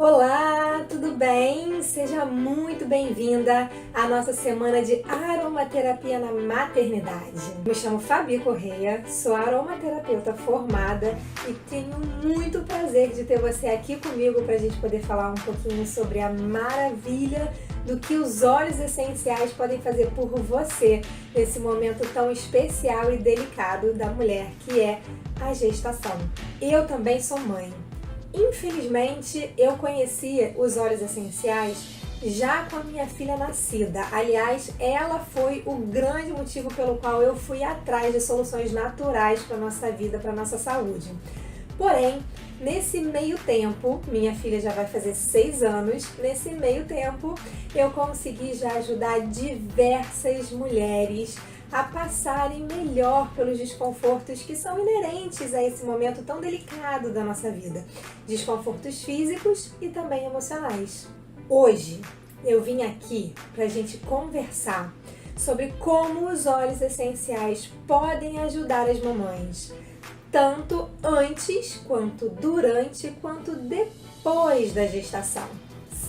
Olá, tudo bem? Seja muito bem-vinda à nossa semana de aromaterapia na maternidade. Me chamo Fabi Correia, sou aromaterapeuta formada e tenho muito prazer de ter você aqui comigo para a gente poder falar um pouquinho sobre a maravilha do que os óleos essenciais podem fazer por você nesse momento tão especial e delicado da mulher, que é a gestação. Eu também sou mãe. Infelizmente, eu conheci os óleos essenciais já com a minha filha nascida. Aliás, ela foi o grande motivo pelo qual eu fui atrás de soluções naturais para a nossa vida, para a nossa saúde. Porém, nesse meio tempo, minha filha já vai fazer 6 anos, nesse meio tempo eu consegui já ajudar diversas mulheres a passarem melhor pelos desconfortos que são inerentes a esse momento tão delicado da nossa vida. Desconfortos físicos e também emocionais. Hoje eu vim aqui para a gente conversar sobre como os óleos essenciais podem ajudar as mamães, tanto antes, quanto durante, quanto depois da gestação.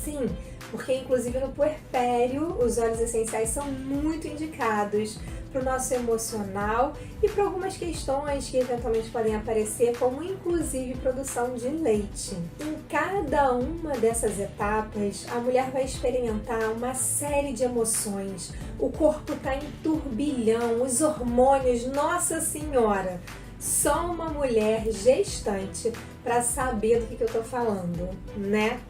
Sim, porque inclusive no puerpério os óleos essenciais são muito indicados para o nosso emocional e para algumas questões que eventualmente podem aparecer, como inclusive produção de leite. Em cada uma dessas etapas, a mulher vai experimentar uma série de emoções. O corpo está em turbilhão, os hormônios, Nossa Senhora! Só uma mulher gestante para saber do que eu estou falando, né?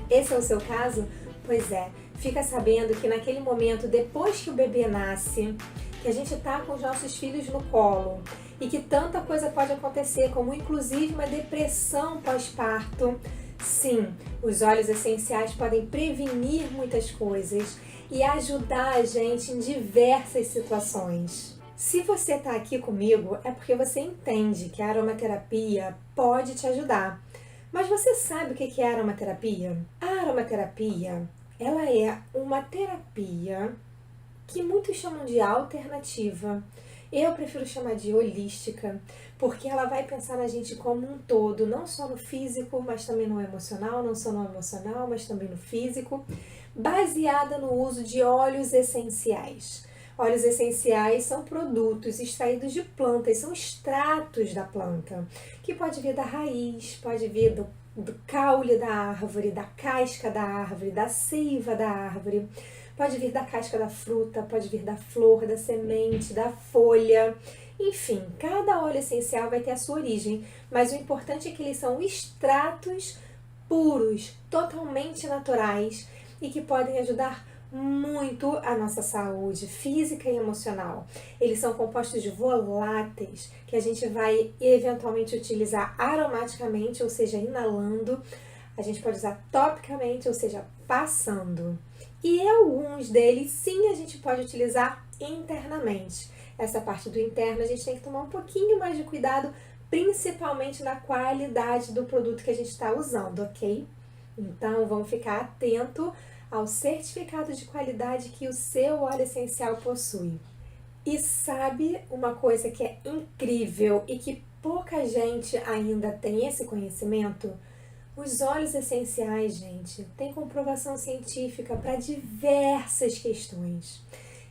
Esse é o seu caso? Pois é, fica sabendo que naquele momento, depois que o bebê nasce, que a gente tá com os nossos filhos no colo e que tanta coisa pode acontecer, como inclusive uma depressão pós-parto. Sim, os óleos essenciais podem prevenir muitas coisas e ajudar a gente em diversas situações. Se você está aqui comigo, é porque você entende que a aromaterapia pode te ajudar. Mas você sabe o que é a aromaterapia? A aromaterapia, ela é uma terapia que muitos chamam de alternativa. Eu prefiro chamar de holística, porque ela vai pensar na gente como um todo, não só no físico, mas também no emocional, não só no emocional, mas também no físico, baseada no uso de óleos essenciais. Óleos essenciais são produtos extraídos de plantas, são extratos da planta, que pode vir da raiz, pode vir do caule da árvore, da casca da árvore, da seiva da árvore, pode vir da casca da fruta, pode vir da flor, da semente, da folha. Enfim, cada óleo essencial vai ter a sua origem, mas o importante é que eles são extratos puros, totalmente naturais e que podem ajudar muito a nossa saúde física e emocional. Eles são compostos voláteis que a gente vai eventualmente utilizar aromaticamente, ou seja, inalando. A gente pode usar topicamente, ou seja, passando. E alguns deles, sim, a gente pode utilizar internamente. Essa parte do interno a gente tem que tomar um pouquinho mais de cuidado, principalmente na qualidade do produto que a gente está usando, ok? Então, vamos ficar atento ao certificado de qualidade que o seu óleo essencial possui. E sabe uma coisa que é incrível e que pouca gente ainda tem esse conhecimento? Os óleos essenciais, gente, têm comprovação científica para diversas questões.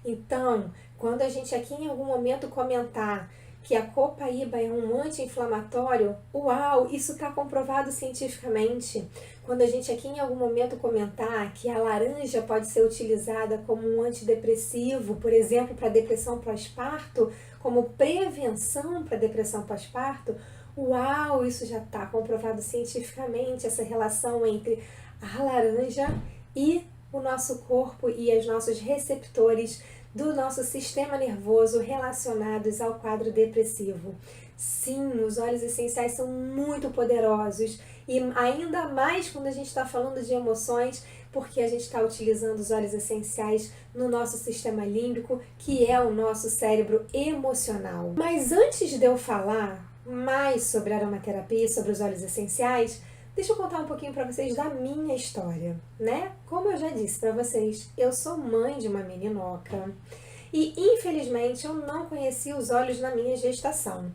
Então, quando a gente aqui em algum momento comentar que a copaíba é um anti-inflamatório, uau, isso está comprovado cientificamente. Quando a gente aqui em algum momento comentar que a laranja pode ser utilizada como um antidepressivo, por exemplo, para depressão pós-parto, como prevenção para depressão pós-parto, uau, isso já está comprovado cientificamente, essa relação entre a laranja e o nosso corpo e os nossos receptores do nosso sistema nervoso relacionados ao quadro depressivo. Sim, os óleos essenciais são muito poderosos e ainda mais quando a gente está falando de emoções, porque a gente está utilizando os óleos essenciais no nosso sistema límbico, que é o nosso cérebro emocional. Mas antes de eu falar mais sobre a aromaterapia e sobre os óleos essenciais, deixa eu contar um pouquinho para vocês da minha história, né? Como eu já disse para vocês, eu sou mãe de uma meninoca e infelizmente eu não conheci os óleos na minha gestação.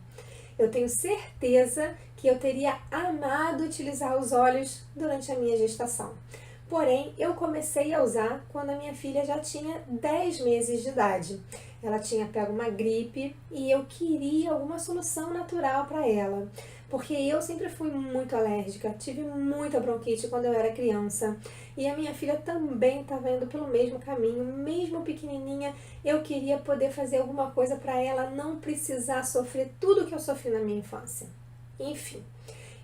eu tenho certeza que eu teria amado utilizar os óleos durante a minha gestação. Porém, eu comecei a usar quando a minha filha já tinha 10 meses de idade. Ela tinha pego uma gripe e eu queria alguma solução natural para ela. Porque eu sempre fui muito alérgica, tive muita bronquite quando eu era criança. E a minha filha também estava indo pelo mesmo caminho, mesmo pequenininha. Eu queria poder fazer alguma coisa para ela não precisar sofrer tudo que eu sofri na minha infância. Enfim,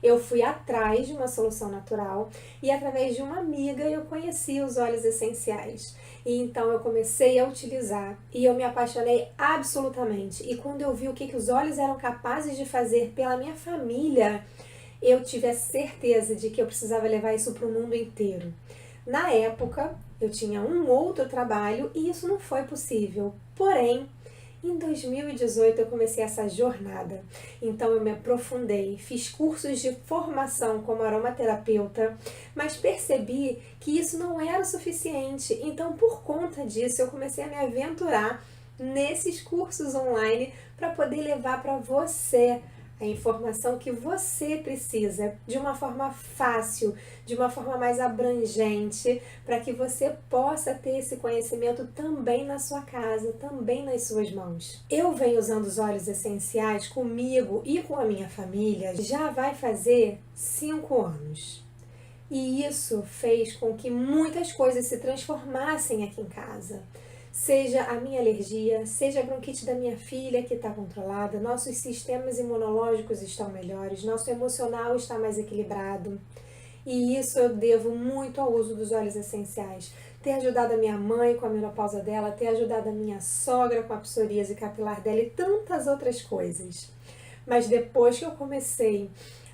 eu fui atrás de uma solução natural e através de uma amiga eu conheci os óleos essenciais. E então eu comecei a utilizar e eu me apaixonei absolutamente. E quando eu vi o que os óleos eram capazes de fazer pela minha família, eu tive a certeza de que eu precisava levar isso para o mundo inteiro. Na época, eu tinha um outro trabalho e isso não foi possível. Porém, em 2018 eu comecei essa jornada, então eu me aprofundei, fiz cursos de formação como aromaterapeuta, mas percebi que isso não era o suficiente, então por conta disso eu comecei a me aventurar nesses cursos online para poder levar para você a informação que você precisa, de uma forma fácil, de uma forma mais abrangente, para que você possa ter esse conhecimento também na sua casa, também nas suas mãos. Eu venho usando os óleos essenciais comigo e com a minha família, já vai fazer 5 anos. E isso fez com que muitas coisas se transformassem aqui em casa. Seja a minha alergia, seja a bronquite da minha filha que está controlada, nossos sistemas imunológicos estão melhores, nosso emocional está mais equilibrado. E isso eu devo muito ao uso dos óleos essenciais. Ter ajudado a minha mãe com a menopausa dela, ter ajudado a minha sogra com a psoríase capilar dela e tantas outras coisas. Mas depois que eu comecei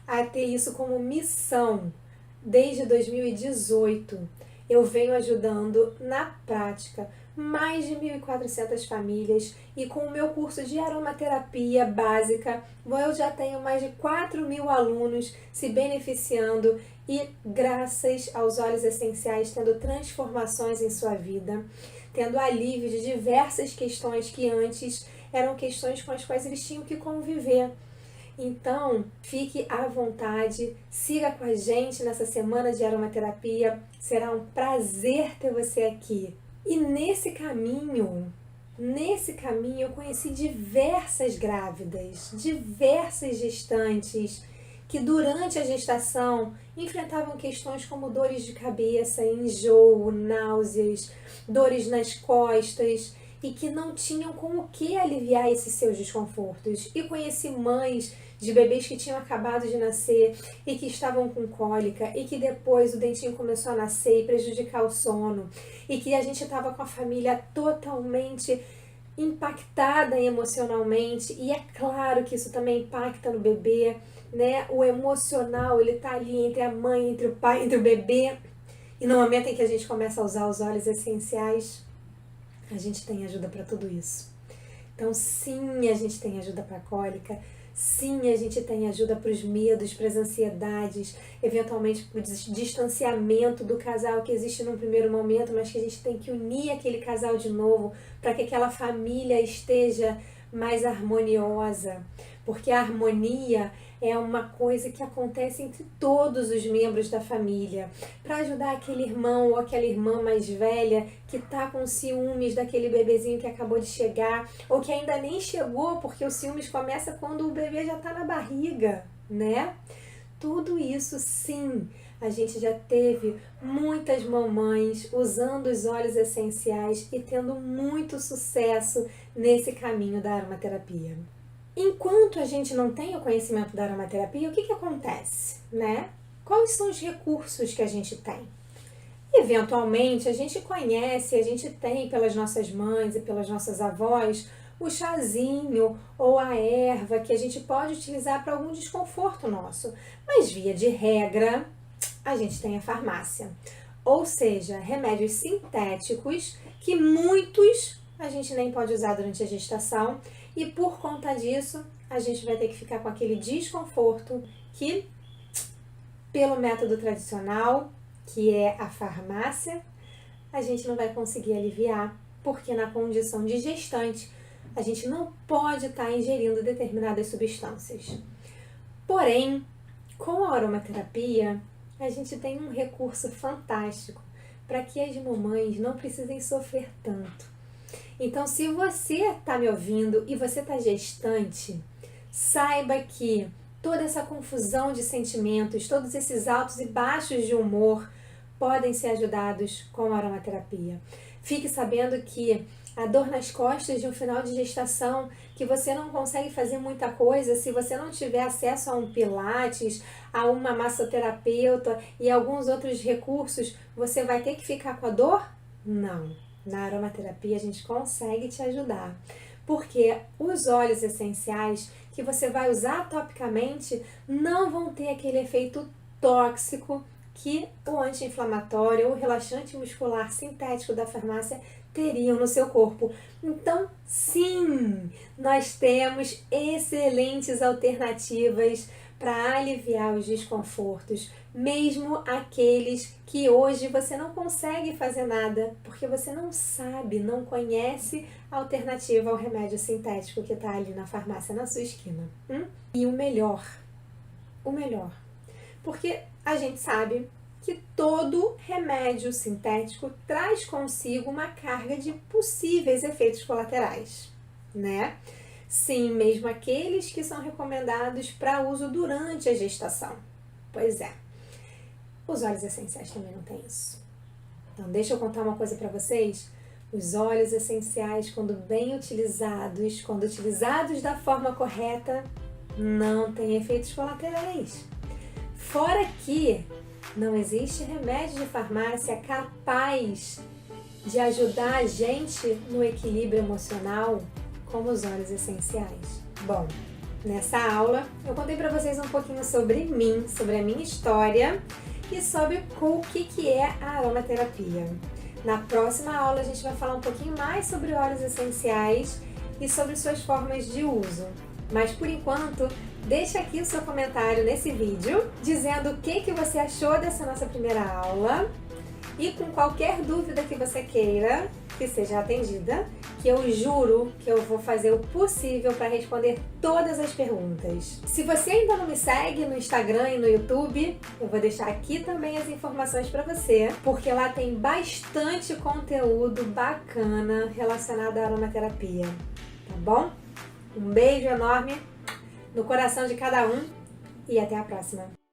a ter isso como missão, desde 2018, eu venho ajudando na prática mais de 1.400 famílias e com o meu curso de aromaterapia básica, eu já tenho mais de 4.000 alunos se beneficiando e graças aos óleos essenciais tendo transformações em sua vida, tendo alívio de diversas questões que antes eram questões com as quais eles tinham que conviver. Então, fique à vontade, siga com a gente nessa semana de aromaterapia, será um prazer ter você aqui. E nesse caminho eu conheci diversas grávidas, diversas gestantes que durante a gestação enfrentavam questões como dores de cabeça, enjoo, náuseas, dores nas costas e que não tinham com o que aliviar esses seus desconfortos. E conheci mães de bebês que tinham acabado de nascer e que estavam com cólica e que depois o dentinho começou a nascer e prejudicar o sono e que a gente estava com a família totalmente impactada emocionalmente e é claro que isso também impacta no bebê, né? O emocional, ele tá ali entre a mãe, entre o pai, entre o bebê e no momento em que a gente começa a usar os óleos essenciais, a gente tem ajuda para tudo isso. Então sim, a gente tem ajuda para cólica, sim, a gente tem ajuda para os medos, para as ansiedades, eventualmente para o distanciamento do casal que existe num primeiro momento, mas que a gente tem que unir aquele casal de novo para que aquela família esteja mais harmoniosa. Porque a harmonia é uma coisa que acontece entre todos os membros da família, para ajudar aquele irmão ou aquela irmã mais velha que está com ciúmes daquele bebezinho que acabou de chegar, ou que ainda nem chegou, porque o ciúmes começa quando o bebê já está na barriga, né? Tudo isso, sim, a gente já teve muitas mamães usando os óleos essenciais e tendo muito sucesso nesse caminho da aromaterapia. Enquanto a gente não tem o conhecimento da aromaterapia, o que acontece, né? Quais são os recursos que a gente tem? Eventualmente, a gente conhece, a gente tem pelas nossas mães e pelas nossas avós, o chazinho ou a erva que a gente pode utilizar para algum desconforto nosso. Mas, via de regra, a gente tem a farmácia. Ou seja, remédios sintéticos que muitos a gente nem pode usar durante a gestação e por conta disso a gente vai ter que ficar com aquele desconforto que, pelo método tradicional, que é a farmácia, a gente não vai conseguir aliviar, porque na condição de gestante a gente não pode estar ingerindo determinadas substâncias. Porém, com a aromaterapia, a gente tem um recurso fantástico para que as mamães não precisem sofrer tanto. Então, se você está me ouvindo e você está gestante, saiba que toda essa confusão de sentimentos, todos esses altos e baixos de humor podem ser ajudados com a aromaterapia. Fique sabendo que a dor nas costas de um final de gestação, que você não consegue fazer muita coisa se você não tiver acesso a um pilates, a uma massoterapeuta e alguns outros recursos, você vai ter que ficar com a dor? Não. Na aromaterapia a gente consegue te ajudar. Porque os óleos essenciais que você vai usar topicamente não vão ter aquele efeito tóxico que o anti-inflamatório ou relaxante muscular sintético da farmácia teriam no seu corpo. Então, sim, nós temos excelentes alternativas para aliviar os desconfortos, mesmo aqueles que hoje você não consegue fazer nada, porque você não sabe, não conhece a alternativa ao remédio sintético que está ali na farmácia, na sua esquina. E o melhor, porque a gente sabe que todo remédio sintético traz consigo uma carga de possíveis efeitos colaterais, né? Sim, mesmo aqueles que são recomendados para uso durante a gestação. Pois é, os óleos essenciais também não têm isso. Então, deixa eu contar uma coisa para vocês. Os óleos essenciais, quando bem utilizados, quando utilizados da forma correta, não têm efeitos colaterais. Fora que não existe remédio de farmácia capaz de ajudar a gente no equilíbrio emocional como os óleos essenciais. Bom, nessa aula eu contei para vocês um pouquinho sobre mim, sobre a minha história e sobre o que é a aromaterapia. Na próxima aula a gente vai falar um pouquinho mais sobre óleos essenciais e sobre suas formas de uso. Mas por enquanto, deixa aqui o seu comentário nesse vídeo, dizendo o que você achou dessa nossa primeira aula e com qualquer dúvida que você queira que seja atendida, que eu juro que eu vou fazer o possível para responder todas as perguntas. Se você ainda não me segue no Instagram e no YouTube, eu vou deixar aqui também as informações para você, porque lá tem bastante conteúdo bacana relacionado à aromaterapia, tá bom? Um beijo enorme no coração de cada um e até a próxima!